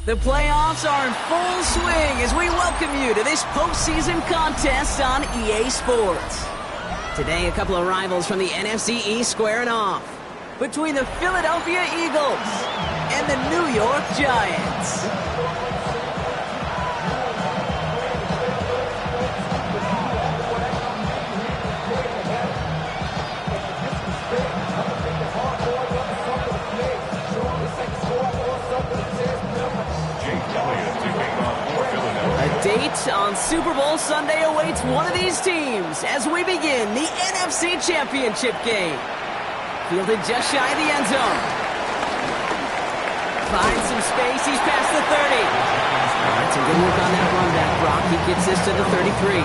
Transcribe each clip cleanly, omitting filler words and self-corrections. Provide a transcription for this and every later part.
The playoffs are in full swing as we welcome you to this postseason contest on EA Sports. Today, a couple of rivals from the NFC East squaring off between the Philadelphia Eagles and the New York Giants. Date on Super Bowl Sunday awaits one of these teams as we begin the NFC Championship game. Fielded just shy of the end zone. Finds some space, he's past the 30. All right, some good work on that run back, Brock. He gets this to the 33.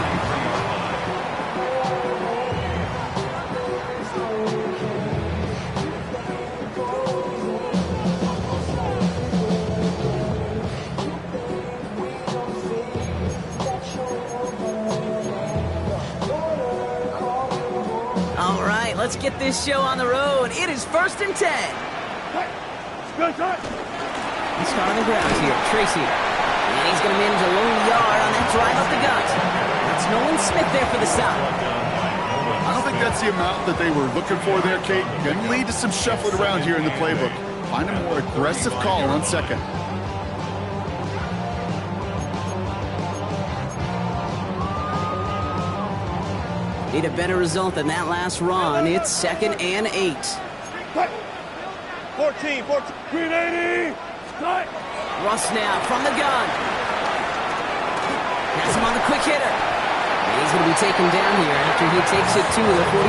Let's get this show on the road. It is 1st and 10. He's on the ground here. Tracy. And he's going to manage a lone yard on that drive up the gut. That's Nolan Smith there for the stop. I don't think that's the amount that they were looking for there, Kate. Going to lead to some shuffling around here in the playbook. Find a more aggressive call on second. Need a better result than that last run. It's 2nd and 8. 14. Green 80. Russ now from the gun. Has him on the quick hitter. And he's going to be taken down here after he takes it to the 45.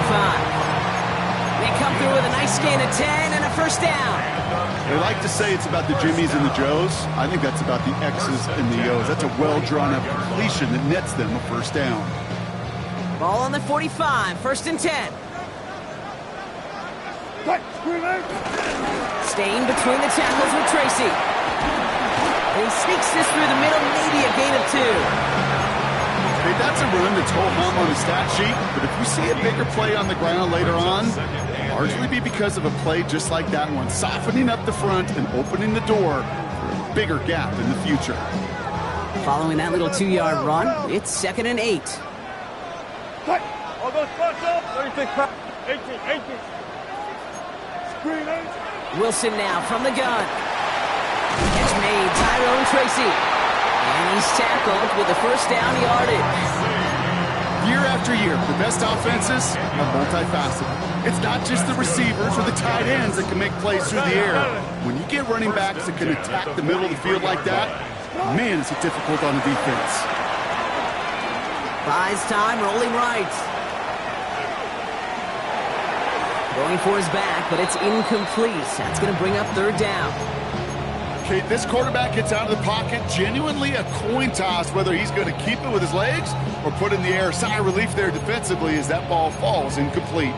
They come through with a nice gain of 10 and a first down. They like to say it's about the Jimmies and the Joes. I think that's about the X's and the O's. That's a well-drawn-up completion that nets them a first down. Ball on the 45, 1st and 10. Staying between the tackles with Tracy. He sneaks this through the middle, maybe a gain of 2. Hey, that's a run that's ho-hum on the stat sheet, but if we see a bigger play on the ground later on, largely be because of a play just like that one, softening up the front and opening the door for a bigger gap in the future. Following that little 2-yard run, it's 2nd and 8. All those spots up. 36, 18. Screen 8. Wilson now from the gun. Catch made, Tyrone Tracy. And he's tackled with the first down yardage. Year after year, the best offenses are multifaceted. It's not just the receivers or the tight ends that can make plays through the air. When you get running backs that can attack the middle of the field like that, man, is it difficult on the defense. Buys time, rolling right. Going for his back, but it's incomplete. That's going to bring up 3rd down. Okay, this quarterback gets out of the pocket, genuinely a coin toss whether he's going to keep it with his legs or put in the air. Sigh of relief there defensively as that ball falls incomplete.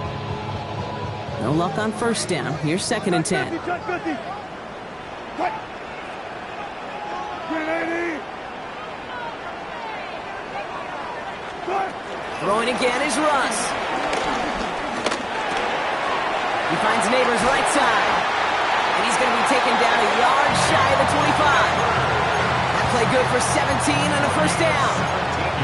No luck on 1st down. Here's 2nd and 10. Throwing again is Russ. He finds Neighbors right side. And he's going to be taken down a yard shy of the 25. That play good for 17 and a first down.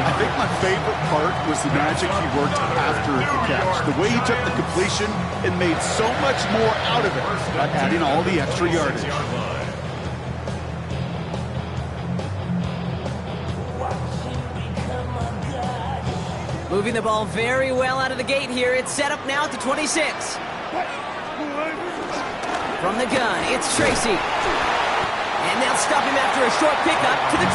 I think my favorite part was the magic he worked after the catch. The way he took the completion and made so much more out of it by adding all the extra yardage. Moving the ball very well out of the gate here. It's set up now at the 26. From the gun, it's Tracy. And they'll stop him after a short pickup to the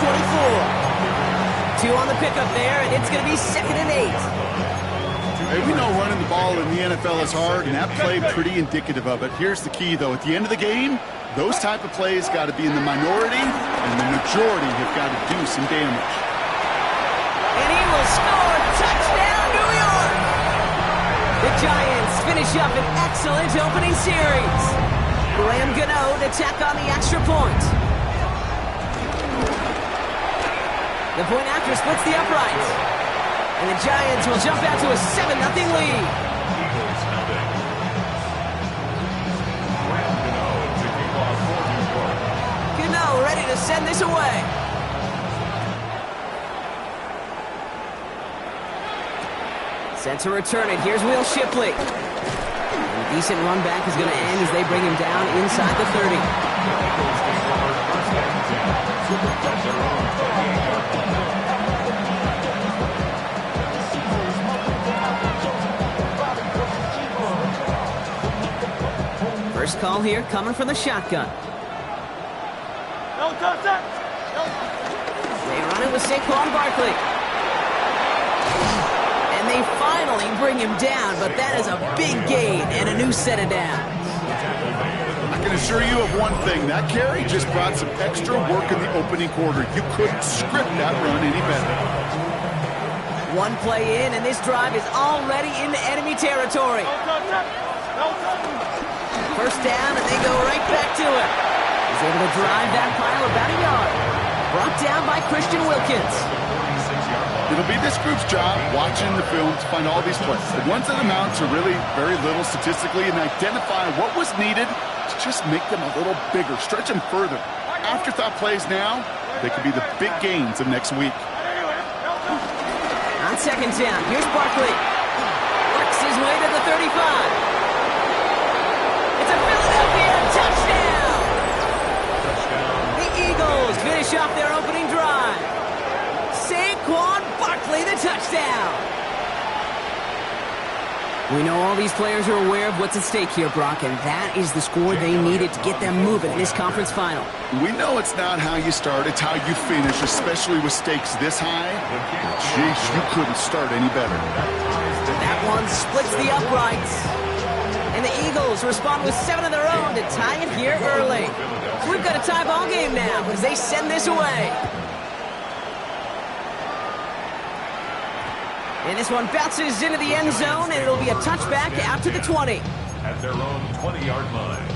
24. 2 on the pickup there, and it's going to be 2nd and 8. Hey, we know running the ball in the NFL is hard, and that play pretty indicative of it. Here's the key, though. At the end of the game, those type of plays got to be in the minority, and the majority have got to do some damage. And he will score. Touchdown, New York! The Giants finish up an excellent opening series. Graham Gano to tack on the extra point. The point after splits the uprights. And the Giants will jump out to a 7-0 lead. Gano ready to send Set to return it. Here's Will Shipley. A decent run back is going to end as they bring him down inside the 30. First call here coming from the shotgun. They run it with Saquon Barkley. And they finally bring him down, but that is a big gain and a new set of downs. I can assure you of one thing. That carry just brought some extra work in the opening quarter. You couldn't script that run any better. One play in, and this drive is already into enemy territory. First down, and they go right back to it. He's able to drive that pile about a yard. Brought down by Christian Wilkins. It'll be this group's job watching the film to find all these plays. The ones that amount to really very little statistically and identify what was needed to just make them a little bigger, stretch them further. Afterthought plays now, they could be the big gains of next week. On second down, here's Barkley. Works his way to the 35. It's a Philadelphia touchdown! The Eagles finish off their opening drive. Saquon Barkley, the touchdown. We know all these players are aware of what's at stake here, Brock, and that is the score they needed to get them moving in this conference final. We know it's not how you start, it's how you finish, especially with stakes this high. Jeez, you couldn't start any better. That one splits the uprights. And the Eagles respond with 7 of their own to tie it here early. So we've got a tie ball game now as they send this away. And this one bounces into the end zone, and it'll be a touchback out to the 20. At their own 20-yard line.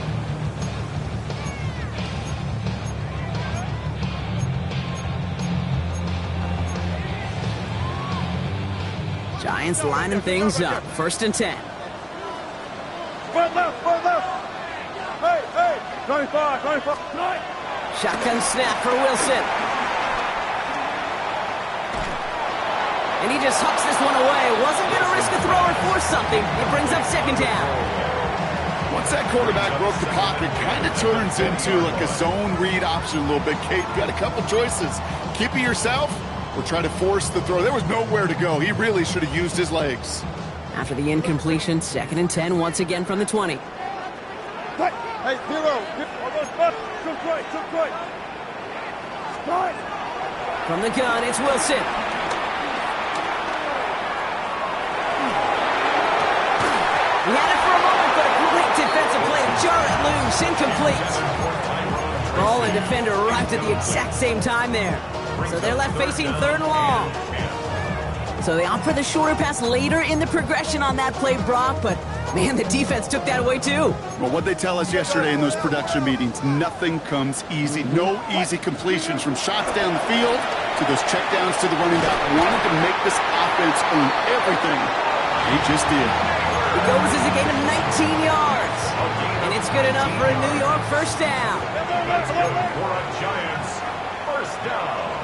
Giants lining things up. 1st and 10. Front left, front left. Hey, 25, 25. Shotgun snap for Wilson. And he just hucks this one away. Wasn't going to risk a throw or force something. It brings up 2nd down. Once that quarterback broke the pocket, kind of turns into like a zone read option a little bit. Kate, you got a couple choices. Keep it yourself or try to force the throw. There was nowhere to go. He really should have used his legs. After the incompletion, 2nd and 10 once again from the 20. Hey, zero. Took right. From the gun, it's Wilson. He had it for a moment, but a great defensive play. Jar it loose, incomplete. Ball and defender arrived at the exact same time there. So they're left facing 3rd and long. So they opt for the shorter pass later in the progression on that play, Brock, but man, the defense took that away too. Well, what they tell us yesterday in those production meetings, nothing comes easy. No easy completions from shots down the field to those checkdowns to the running back. Wanted to make this offense earn everything. He just did. It goes as a gain of 19 yards. And it's good enough for a New York 1st down. For a Giants first down.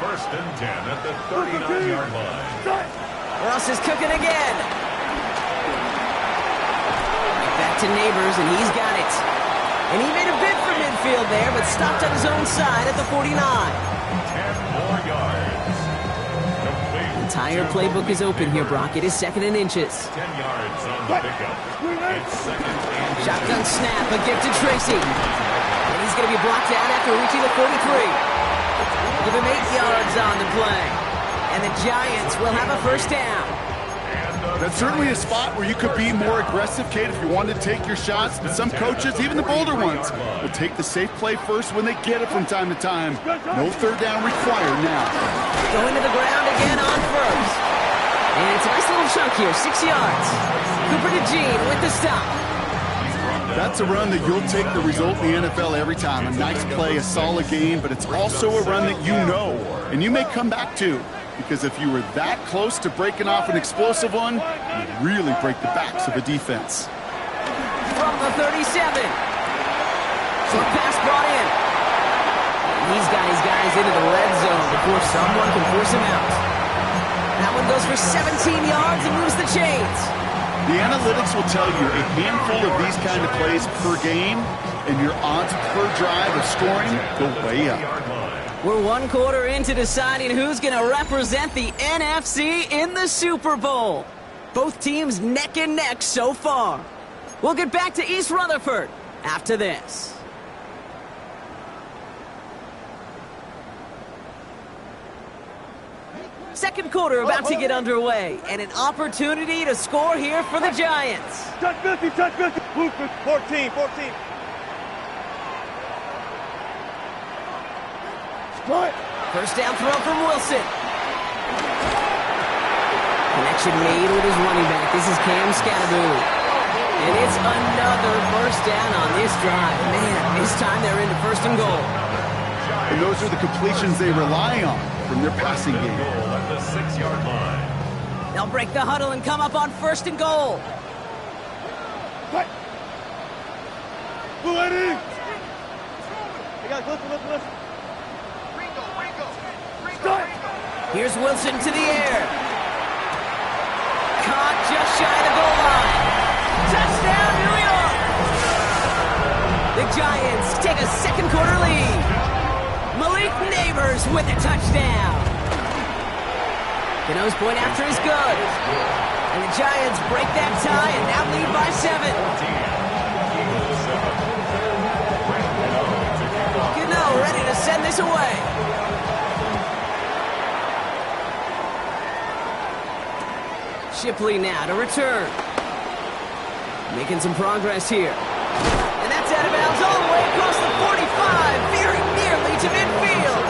1st and 10 at the 39-yard line. Ross is cooking again. Back to Neighbors, and he's got it. And he made a bid for midfield there, but stopped on his own side at the 49. 10 more yards. Complete. Entire playbook is open here, Brock. It is 2nd and inches. 10 yards on the pickup. It's 2nd and Shotgun snap, a gift to Tracy. And he's going to be blocked out after reaching the 43. Give him 8 yards on the play. And the Giants will have a 1st down. That's certainly a spot where you could be more aggressive, Kate, if you wanted to take your shots. But some coaches, even the bolder ones, will take the safe play first when they get it from time to time. No 3rd down required now. Going to the ground again on 1st. And it's a nice little chunk here, 6 yards. Cooper to Jean with the stop. That's a run that you'll take the result in the NFL every time. A nice play, a solid game, but it's also a run that you know, and you may come back to. Because if you were that close to breaking off an explosive one, you'd really break the backs of a defense. From the 37. Short pass brought in. And he's got his guys into the red zone before someone can force him out. That one goes for 17 yards and moves the chains. The analytics will tell you a handful of these kind of plays per game, and your odds per drive of scoring go way up. We're one quarter into deciding who's going to represent the NFC in the Super Bowl. Both teams neck and neck so far. We'll get back to East Rutherford after this. Second quarter about to get underway, and an opportunity to score here for the Giants. Touch 50, touch 50. 14, 14. Strike. First down throw from Wilson. Connection made with his running back. This is Cam Scatterboom. And it's another first down on this drive. Man, this time they're into first and goal. And those are the completions they rely on from their passing game. At the 6-yard line. They'll break the huddle and come up on first and goal. Fight. Blue Eddie. Hey guys, listen. Start. Here's Wilson to the air. Caught just shy of the goal line. Touchdown, New York! The Giants take a second quarter lead. Malik Neighbors with a touchdown. Cano's point after is good. And the Giants break that tie and now lead by 7. Cano ready to send this away. Shipley now to return. Making some progress here. And that's out of bounds all the way across the 45, very nearly to midfield.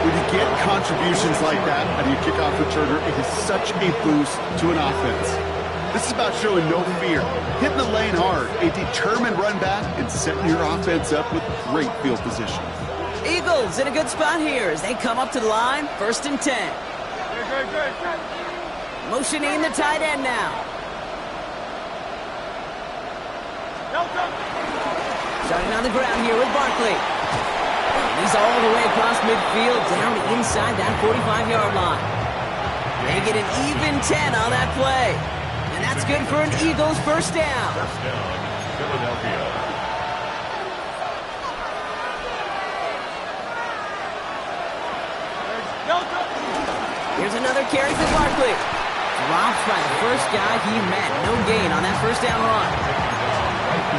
When you get contributions like that out of your kickoff returner, it is such a boost to an offense. This is about showing no fear, hitting the lane hard, a determined run back, and setting your offense up with great field position. Eagles in a good spot here as they come up to the line, first and 10. Great. Motioning the tight end now. Starting on the ground here with Barkley. He's all the way across midfield, down inside that 45-yard line. They get an even 10 on that play. And that's good for an Eagles first down. First down, Philadelphia. Here's another carry for Barkley. Dropped by the first guy he met. No gain on that first down run.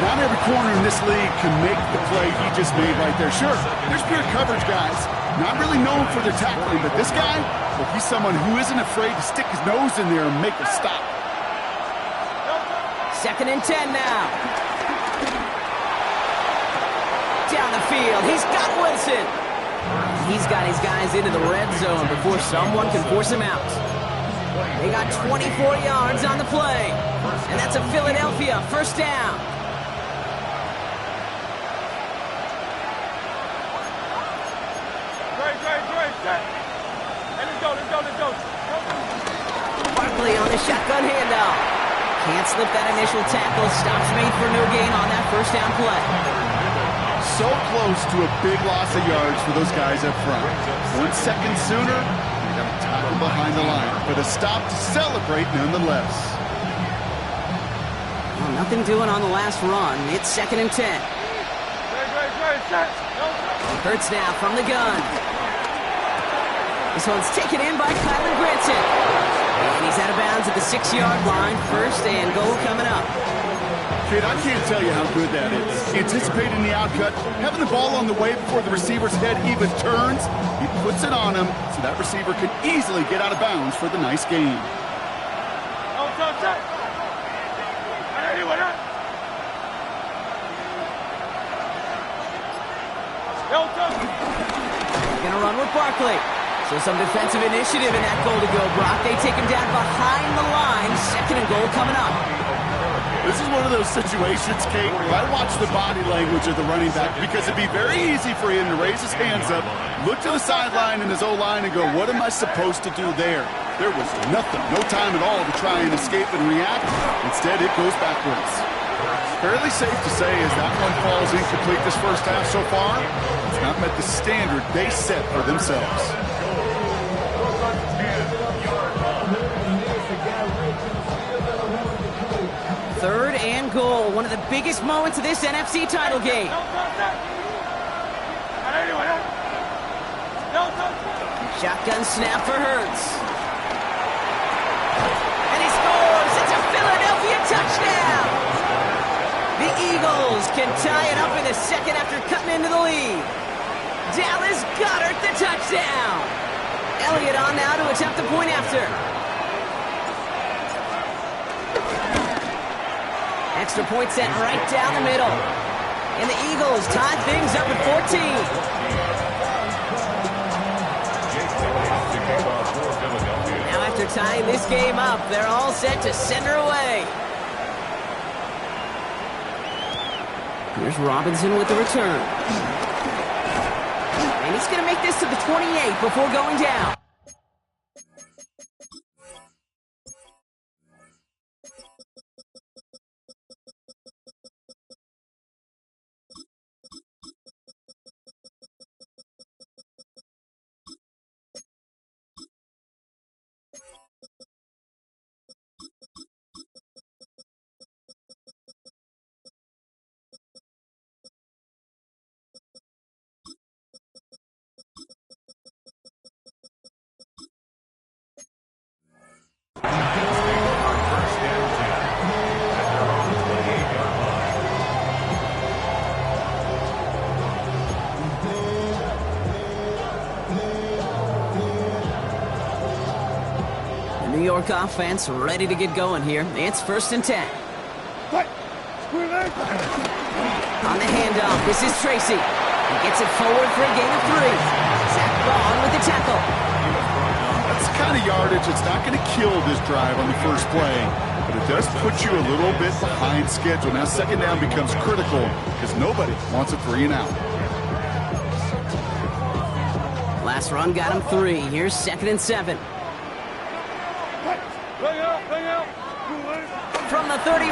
Not every corner in this league can make the play he just made right there. Sure, there's pure coverage guys. Not really known for their tackling, but this guy, well, he's someone who isn't afraid to stick his nose in there and make a stop. Second and 10 now. Down the field. He's got Wilson. He's got his guys into the red zone before someone can force him out. They got 24 yards on the play. And that's a Philadelphia first down. Great. And let's go. Barkley on the shotgun handoff. Can't slip that initial tackle. Stops made for no gain on that first down play. So close to a big loss of yards for those guys up front. 1 second sooner, they got a tackle behind the line, but a stop to celebrate nonetheless. Well, nothing doing on the last run. It's second and 10. Great. Hurts now from the gun. This one's taken in by Kylan Granson. And he's out of bounds at the 6-yard line. First and goal coming up. Kid, I can't tell you how good that is. Anticipating the outcut, having the ball on the way before the receiver's head even turns, he puts it on him so that receiver can easily get out of bounds for the nice gain. Gonna run with Barkley. So some defensive initiative in that goal to go, Brock. They take him down behind the line. Second and goal coming up. This is one of those situations, Kate, where I watch the body language of the running back because it'd be very easy for him to raise his hands up, look to the sideline and his O-line and go, what am I supposed to do there? There was nothing, no time at all to try and escape and react. Instead, it goes backwards. Fairly safe to say as that one falls incomplete this first half so far, it's not met the standard they set for themselves. Bowl, one of the biggest moments of this NFC title game. Shotgun snap for Hurts. And he scores! It's a Philadelphia touchdown! The Eagles can tie it up in the second after cutting into the lead. Dallas Goedert the touchdown! Elliott on now to attempt the point after. Extra point set right down the middle. And the Eagles tie things up at 14. Now after tying this game up, they're all set to send her away. Here's Robinson with the return. And he's going to make this to the 28 before going down. New York offense ready to get going here. It's 1st and 10. On the handoff, this is Tracy. He gets it forward for a gain of 3. Zach Bond with the tackle. That's the kind of yardage that's not going to kill this drive on the first play, but it does put you a little bit behind schedule. Now second down becomes critical because nobody wants a 3 and out. Last run got him 3. Here's 2nd and 7. From the 31.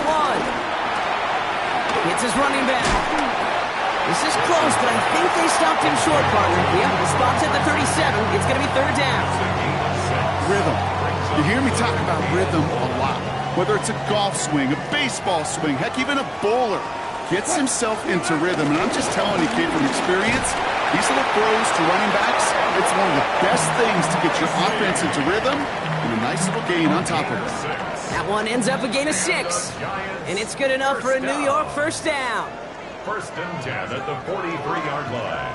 It's his running back. This is close, but I think they stopped him short, partner. Yep, the spot's at the 37. It's going to be 3rd down. Rhythm. You hear me talk about rhythm a lot. Whether it's a golf swing, a baseball swing, heck, even a bowler gets himself into rhythm. And I'm just telling you, kid, from experience, these little throws to running backs, it's one of the best things to get your offense into rhythm and a nice little gain on top of it. That one ends up a gain of 6. And it's good enough for a New York 1st down. 1st and 10 at the 43-yard line.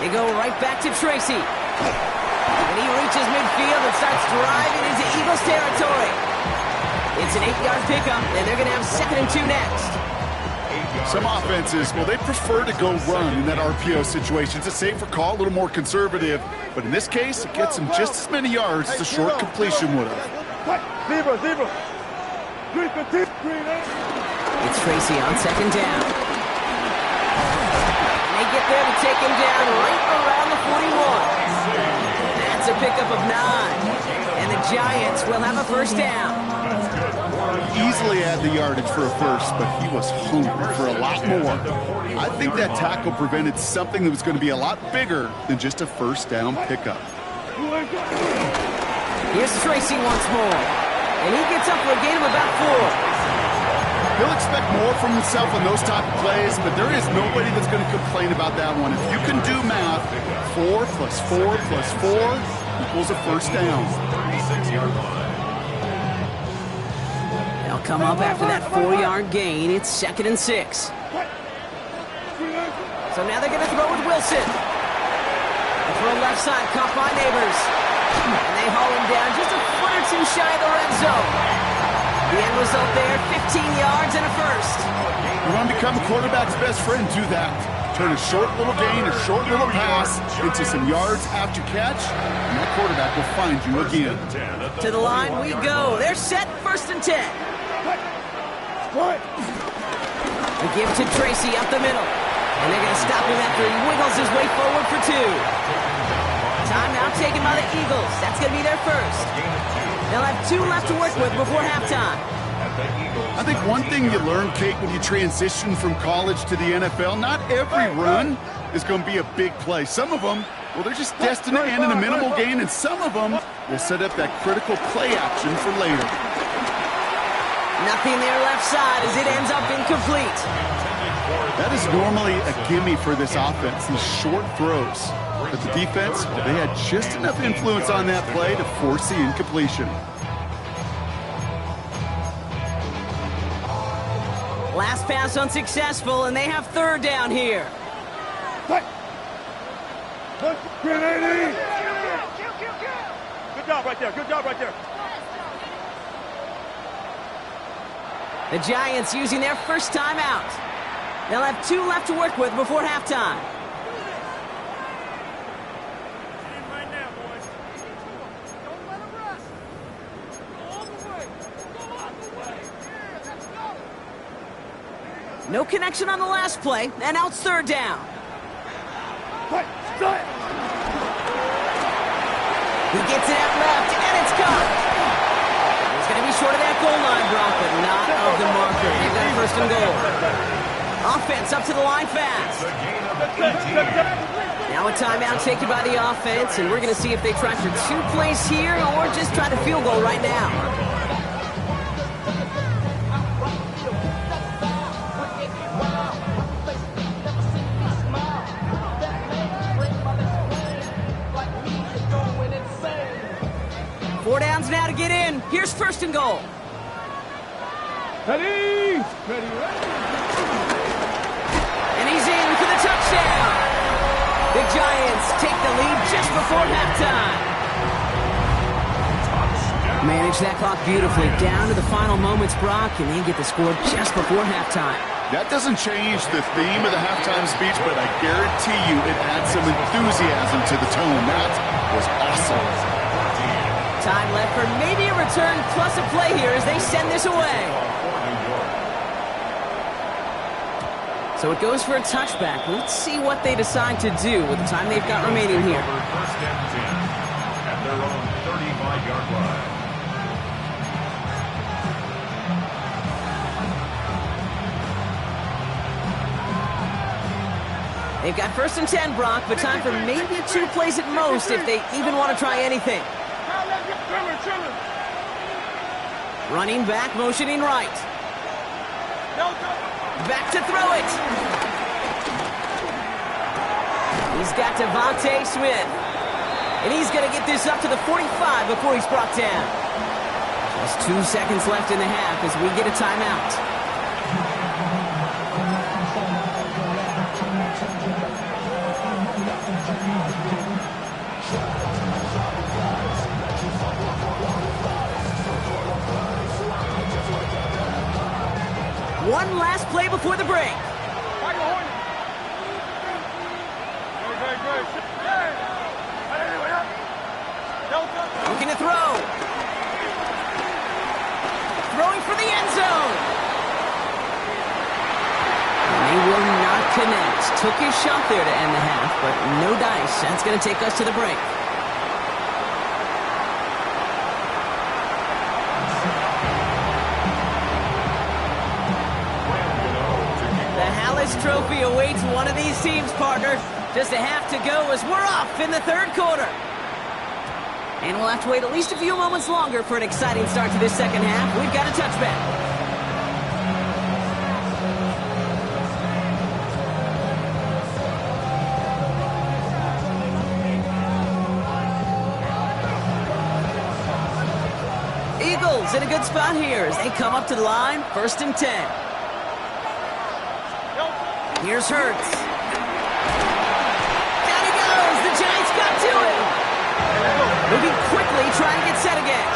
They go right back to Tracy. And he reaches midfield and starts driving into Eagles territory. It's an 8-yard pickup, and they're going to have 2nd and 2 next. Some offenses, well, they prefer to go run in that RPO situation. It's a safer call, a little more conservative. But in this case, it gets them just as many yards as a short completion would have. It's Tracy on 2nd down. And they get there to take him down right around the 41. That's a pickup of 9. And the Giants will have a 1st down. Easily had the yardage for a first, but he was hungry for a lot more. I think that tackle prevented something that was going to be a lot bigger than just a 1st down pickup. Here's Tracy once more, and he gets up for a gain of about 4. He'll expect more from himself on those type of plays, but there is nobody that's going to complain about that one. If you can do math, 4 plus 4 plus 4 equals a 1st down. 36-yard line. They'll come up after that 4-yard gain. It's 2nd and 6. So now they're going to throw with Wilson. And for a left side, caught by Neighbors. And they haul him down just a foot or 2 shy of the red zone. The end result there, 15 yards and a 1st. You want to become a quarterback's best friend, do that. Turn a short little gain, a short little pass into some yards after catch, and that quarterback will find you again. To the line we go. They're set, 1st and 10. The give to Tracy up the middle. And they're going to stop him after he wiggles his way forward for 2. Timeout taken by the Eagles. That's going to be their 1st. They'll have 2 left to work with before halftime. I think one thing you learn, Kate, when you transition from college to the NFL, not every run is going to be a big play. Some of them, well, they're just destined to end in a minimal gain, and some of them will set up that critical play action for later. Nothing there left side as it ends up incomplete. That is normally a gimme for this offense, these short throws. But the defense, well, they had just enough influence on that play to force the incompletion. Last pass unsuccessful, and they have third down here. Good job right there. Good job right there. The Giants using their first timeout. They'll have 2 left to work with before halftime. Right now, boys. Don't let them rush. Go all the way. Go all the way. Yeah, let's go. No connection on the last play, and now it's third down. He gets it out left, and it's caught. It's going to be short of that goal line, Brock, but not of the marker. They've got first and goal. Offense up to the line fast. Now a timeout taken by the offense, and we're going to see if they try for 2 plays here or just try to field goal right now. Four downs now to get in. Here's first and goal. Ready? And he's in for the touchdown. The Giants take the lead just before halftime. Manage that clock beautifully down to the final moments, Brock, and they get the score just before halftime. That doesn't change the theme of the halftime speech, but I guarantee you it adds some enthusiasm to the tone. That was awesome. Time left for maybe a return plus a play here as they send this away. So it goes for a touchback. Let's see what they decide to do with the time they've got remaining here. First and 10 at their own 35-yard line. They've got first and 10, Brock, but time for maybe 2 plays at most if they even want to try anything. Running back, motioning right. Back to throw it. He's got Devontae Smith. And he's going to get this up to the 45 before he's brought down. Just 2 seconds left in the half as we get a timeout. One last play before the break. Looking to throw. Throwing for the end zone. And they will not connect. Took his shot there to end the half, but no dice. That's going to take us to the break. Trophy awaits one of these teams, partner. Just a half to go as we're off in the third quarter. And we'll have to wait at least a few moments longer for an exciting start to this second half. We've got a touchback. Eagles in a good spot here as they come up to the line, first and 10. Here's Hurts. Down he goes. The Giants got to him. Moving quickly, trying to get set again.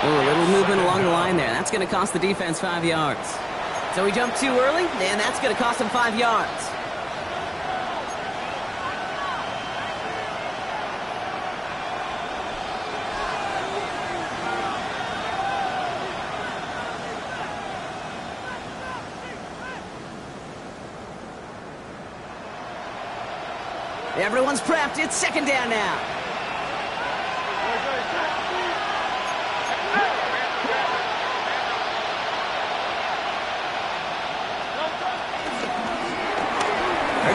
Oh, a little movement along the line there. That's going to cost the defense 5 yards. So he jumped too early, and that's going to cost him 5 yards. Everyone's prepped. It's second down now.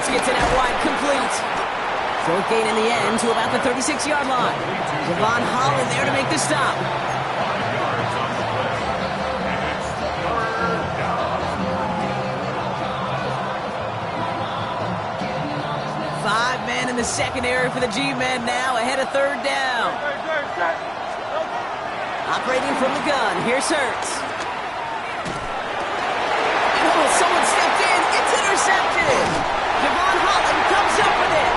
Hurts gets it out wide, complete. Short gain in the end to about the 36-yard line. Javon Holland there to make the stop. 5 yards on the play. And it's third down. 5 men in the secondary for the G-men now, ahead of third down. Operating from the gun, here's Hurts. Oh, someone stepped in, it's intercepted. Javon Holland comes up with it.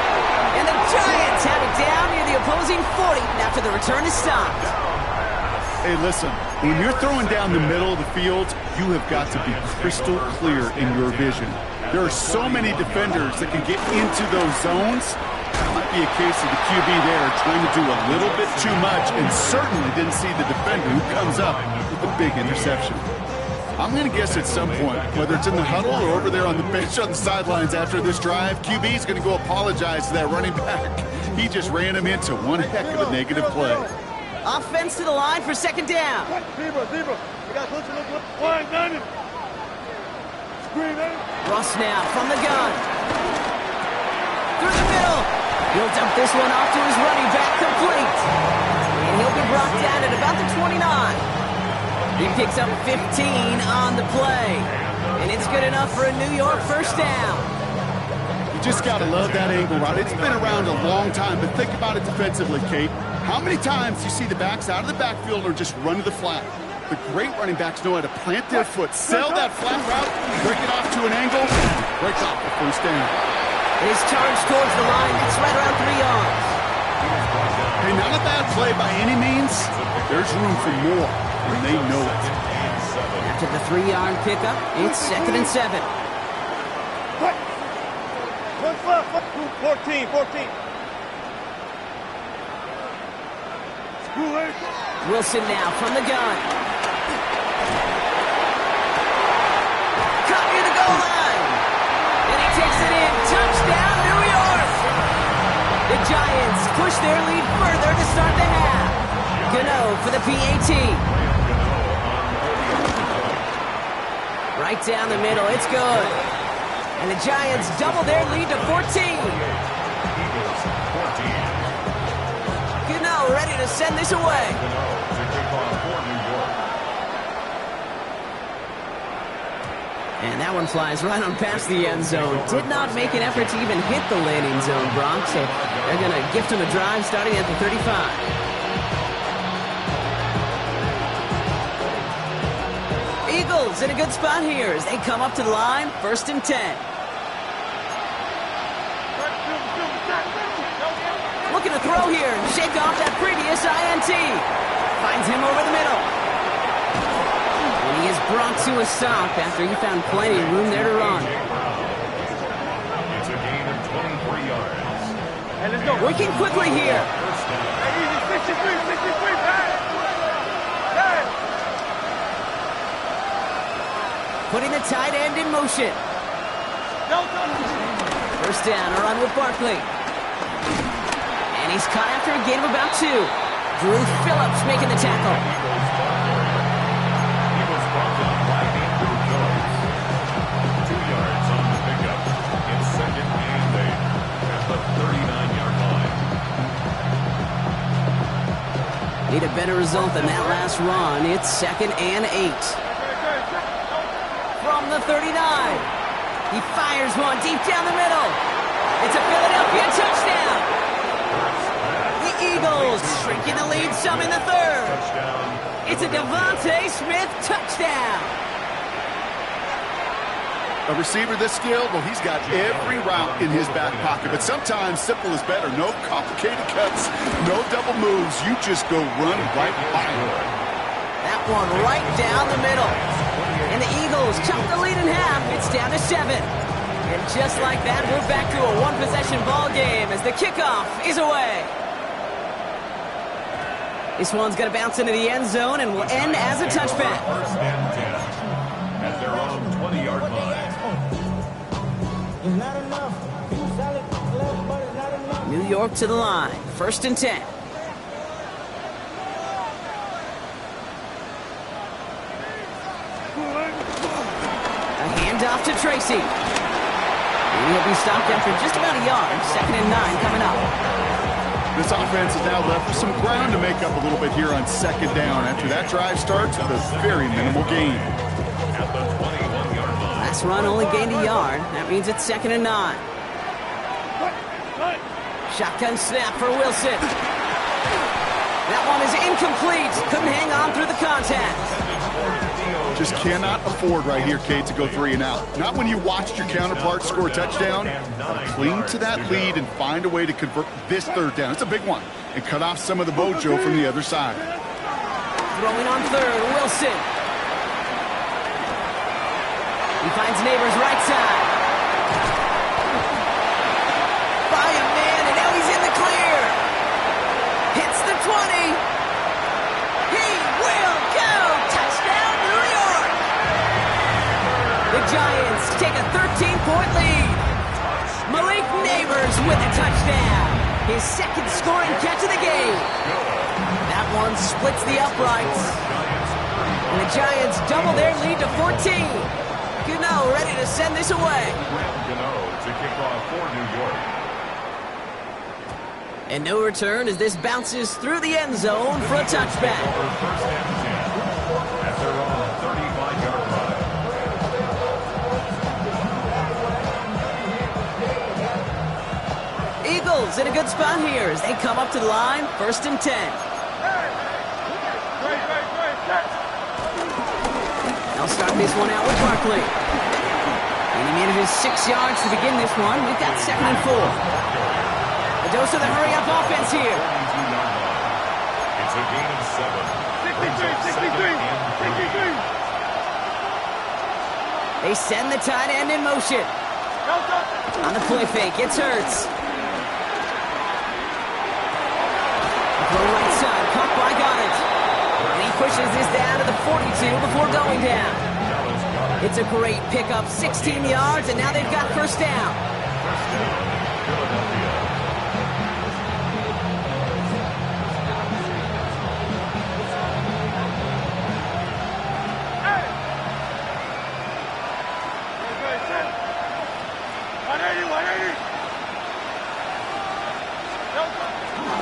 And the Giants have it down near the opposing 40 after the return is stopped. Hey, listen, when you're throwing down the middle of the field, you have got to be crystal clear in your vision. There are so many defenders that can get into those zones. It might be a case of the QB there trying to do a little bit too much and certainly didn't see the defender who comes up with a big interception. I'm going to guess at some point, whether it's in the huddle or over there on the bench on the sidelines after this drive, QB is going to go apologize to that running back. He just ran him into one heck of a negative play. Offense to the line for second down. Zebra. We got look. Line, down it. Screen, Russ now from the gun. Through the middle. He'll dump this one off to his running back, complete. And he'll be brought down at about the 29. He picks up 15 on the play. And it's good enough for a New York first down. You just got to love that angle route. It's been around a long time, but think about it defensively, Kate. How many times do you see the backs out of the backfield or just run to the flat? The great running backs know how to plant their foot, sell that flat route, break it off to an angle, break off the first down. His charge towards the line, it's right around 3 yards. Hey, not a bad play by any means. There's room for more, and they know it. After the 3-yard pickup, it's 2nd and 7. 14. Wilson now from the gun. Caught near the goal line. And he takes it in. Touchdown, New York. The Giants push their lead further to start the half. Gano for the PAT. Right down the middle. It's good. And the Giants double their lead to 14. Gano ready to send this away. And that one flies right on past the end zone. Did not make an effort to even hit the landing zone, Bronx. So they're going to gift him a drive starting at the 35. Eagles in a good spot here as they come up to the line, 1st and 10. Looking to throw here and shake off that previous INT. Finds him over the middle. And he is brought to a stop after he found plenty of room there to run. It's a gain of 23 yards. Hey, let's go. Working quickly here. First down. Hey, easy, 63, pass. Putting the tight end in motion. Go. First down, a run with Barkley. And he's caught after a gain of about 2. Drew Phillips making the tackle. He was brought down by Andrew Phillips. 2 yards on the pickup. It's 2nd and 8 at the 39-yard line. Need a better result than that last run. It's 2nd and 8. From the 39. He fires one deep down the middle. It's a Philadelphia touchdown. The Eagles shrinking the lead some in the 3rd. It's a Devontae Smith touchdown. A receiver this skilled, well, he's got every route in his back pocket. But sometimes simple is better. No complicated cuts, no double moves. You just go run right by him. That one right down the middle. And the Eagles chop the lead in half. It's down to 7. And just like that, we're back to a one-possession ball game as the kickoff is away. This one's going to bounce into the end zone and will end as a touchback. 1st and 10 at their own 20-yard line. New York to the line. 1st and 10. A handoff to Tracy. He'll be stopped after just about a yard. 2nd and 9 coming up. This offense is now left with some ground to make up a little bit here on 2nd down after that drive starts with a very minimal gain. At the 21-yard line. Last run only gained a yard. That means it's 2nd and 9. Shotgun snap for Wilson. That one is incomplete. Couldn't hang on through the contact. Just cannot afford right here, Kate, to go 3 and out. Not when you watched your counterpart score a touchdown. Cling to that lead and find a way to convert this 3rd down. It's a big one. And cut off some of the mojo from the other side. Throwing on 3rd, Wilson. He finds Neighbors right side. By a man, and now he's in the clear. Hits the 20. He will go. Touchdown, New York. The Giants take a 13-point lead. Malik Neighbors with a touchdown. His 2nd scoring catch of the game. That one splits the uprights. And the Giants double their lead to 14. Gano ready to send this away. Gano to kick off for New York. And no return as this bounces through the end zone for a touchback. First and 10 at their own 35-yard line. Eagles in a good spot here as they come up to the line. 1st and 10. They'll start this one out with Barkley. And he manages 6 yards to begin this one. We've got 2nd and 4. The dose of the hurry-up offense here. 22-yard line. It's a gain of 7. 63. They send the tight end in motion. On the play fake, it's Hurts. Throw right side, caught by Goddard. And he pushes this down to the 42 before going down. It's a great pickup, 16 yards, and now they've got 1st down.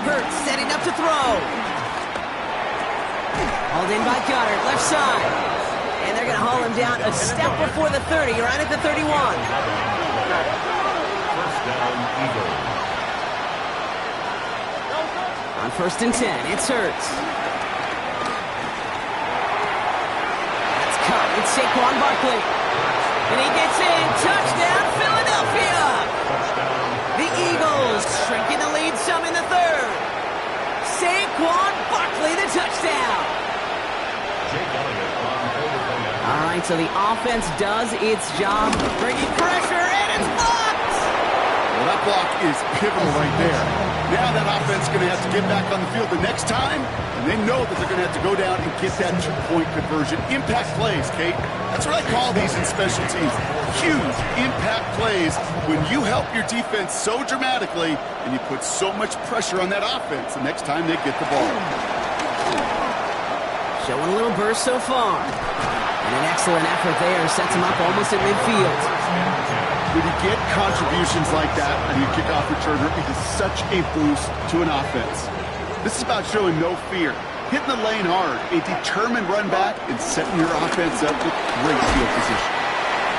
Hurts setting up to throw. Hauled in by Goddard, left side. And they're going to haul him down a step before the 30, right at the 31. First down, Eagles. On 1st and 10, it's Hurts. That's caught. It's Saquon Barkley. And he gets in. Touchdown, Philadelphia. The Eagles shrinking the lead some in the 3rd. Saquon Barkley, the touchdown. All right, so the offense does its job, bringing pressure, and it's blocked. Well, that block is pivotal right there. Now that offense is going to have to get back on the field the next time, and they know that they're going to have to go down and get that 2-point conversion. Impact plays, Kate. That's what I call these in special teams. Huge impact plays when you help your defense so dramatically and you put so much pressure on that offense the next time they get the ball. Showing a little burst so far. And an excellent effort there sets him up almost at midfield. When you get contributions like that on your kickoff returner, it is such a boost to an offense. This is about showing no fear, hitting the lane hard, a determined run back, and setting your offense up with great field position.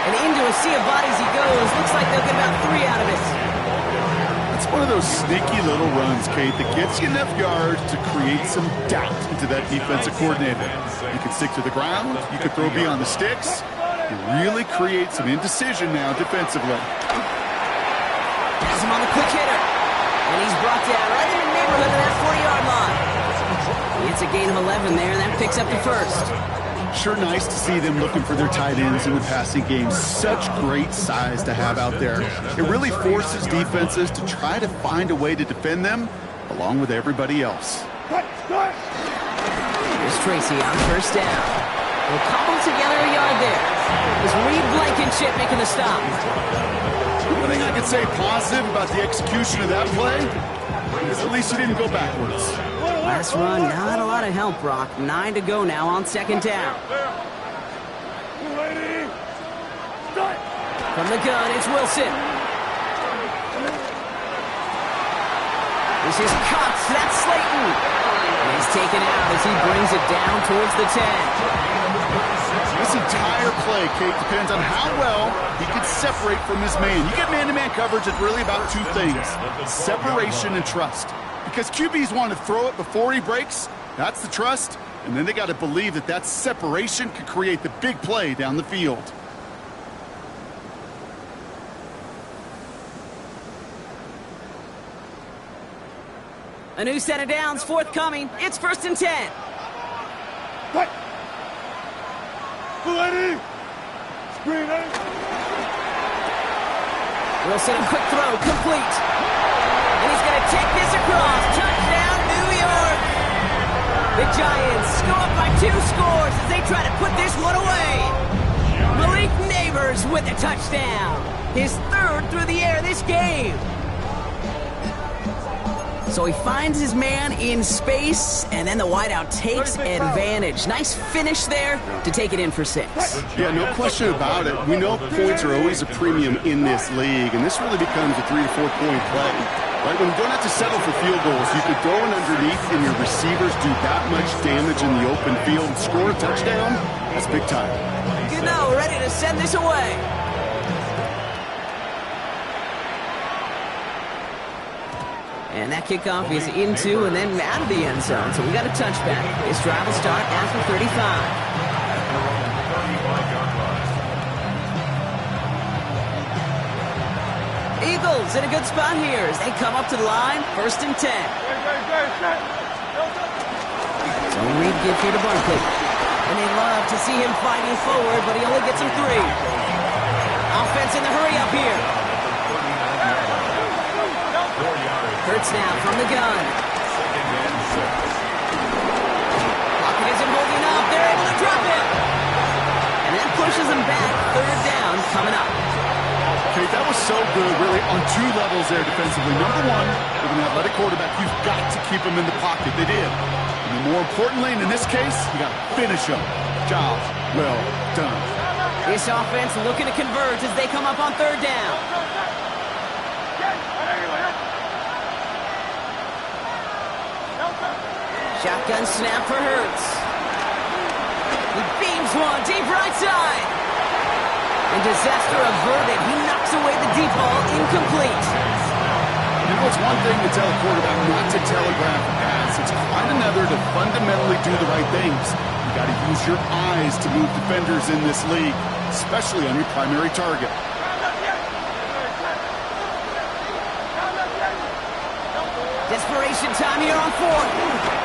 And into a sea of bodies he goes. Looks like they'll get about 3 out of it. It's one of those sneaky little runs, Kate, that gets you enough yards to create some doubt into that defensive coordinator. You can stick to the ground, you can throw beyond the sticks, you really create some indecision now defensively. Has him on the quick hitter. And he's brought down right in the neighborhood of that 40-yard line. It's a gain of 11 there, and that picks up the 1st. Sure nice to see them looking for their tight ends in the passing game. Such great size to have out there. It really forces defenses to try to find a way to defend them along with everybody else. Here's Tracy on 1st down. We'll cobble together a yard there. It was Reed Blankenship making the stop. One thing I can say positive about the execution of that play is at least he didn't go backwards. Last run, not a lot of help, Brock. 9 to go now on 2nd down. From the gun, it's Wilson. This is Cox. That's Slayton. And he's taken out as he brings it down towards the 10. This entire play, Kate, depends on how well he can separate from his man. You get man-to-man coverage, it's really about two things, separation and trust. Because QBs want to throw it before he breaks, that's the trust, and then they got to believe that that separation could create the big play down the field. A new set of downs forthcoming. It's 1st and 10. What? Screen, Wilson, a quick throw, complete. And he's going to take this across. Touchdown, New York. The Giants go up by 2 scores as they try to put this one away. Malik Neighbors with a touchdown. His 3rd through the air this game. So he finds his man in space, and then the wideout takes advantage. Nice finish there to take it in for 6. Yeah, no question about it. We know points are always a premium in this league, and this really becomes a 3 to 4 point play. Right, when you don't have to settle for field goals, you could throw it underneath, and your receivers do that much damage in the open field and score a touchdown. That's big time. Gano ready to send this away. And that kickoff is into and then out of the end zone. So we got a touchback. This drive will start after 35. Eagles in a good spot here as they come up to the line. 1st and 10. So Reed gives here to Barkley. And they love to see him fighting forward, but he only gets him 3. Offense in the hurry up here. Hurts now from the gun. Pocket isn't holding up. They're able to drop it. And that pushes them back. 3rd down coming up. Okay, that was so good, really, on 2 levels there defensively. Number 1, with an athletic quarterback, you've got to keep him in the pocket. They did. And more importantly, and in this case, you got to finish him. Job well done. This offense looking to converge as they come up on 3rd down. Shotgun snap for Hurts. He beams one deep right side. And disaster averted. He knocks away the deep ball, incomplete. You know, it's one thing to tell a quarterback not to telegraph a pass. It's quite another to fundamentally do the right things. You got to use your eyes to move defenders in this league, especially on your primary target. Desperation time here on 4th.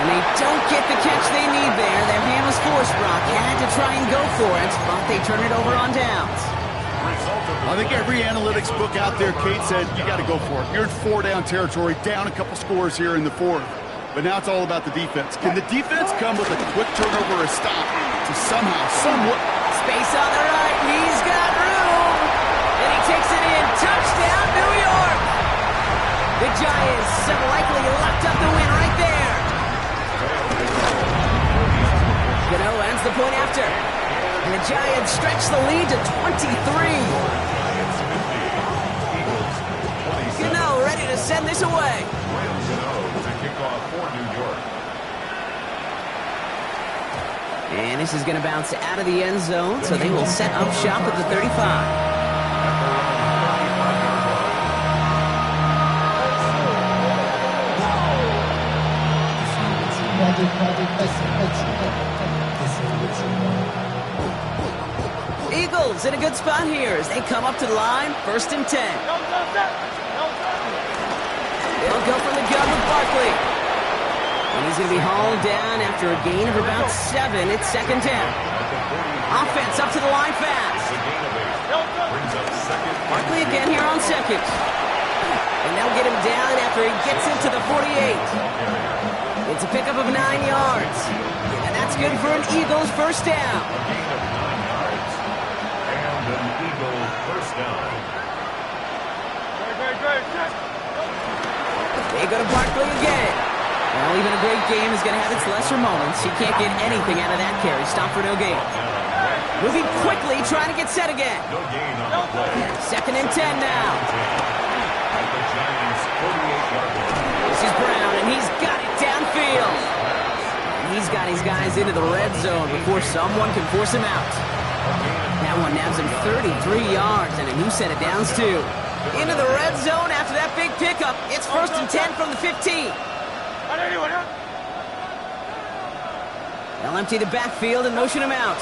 And they don't get the catch they need there. Their hand was forced, Brock. Had to try and go for it, but they turn it over on downs. I think every analytics book out there, Kate, said you got to go for it. You're in 4-down territory, down a couple scores here in the 4th. But now it's all about the defense. Can the defense come with a quick turnover or a stop to somehow, somewhat... Space on the right. He's got room. And he takes it in. Touchdown, New York. The Giants have likely locked up the win right there. Gano ends the point after. And the Giants stretch the lead to 23. Gano ready to send this away. And this is going to bounce out of the end zone, so they will set up shop at the 35. Eagles in a good spot here as they come up to the line. 1st and 10. They'll go from the gun with Barkley. And he's going to be hauled down after a gain of about 7. It's 2nd down. Offense up to the line fast. Barkley again here on 2nd. And they'll get him down after he gets into the 48. It's a pickup of 9 yards. And that's good for an Eagles 1st down. They go to Barkley again. Well, even a great game is going to have its lesser moments. He can't get anything out of that carry. Stop for no gain. Moving quickly, trying to get set again. 2nd and 10 now. guys into the red zone before someone can force him out. That one nabs him 33 yards and a new set of downs, too. Into the red zone after that big pickup. It's 1st and 10 from the 15. They'll empty the backfield and motion him out.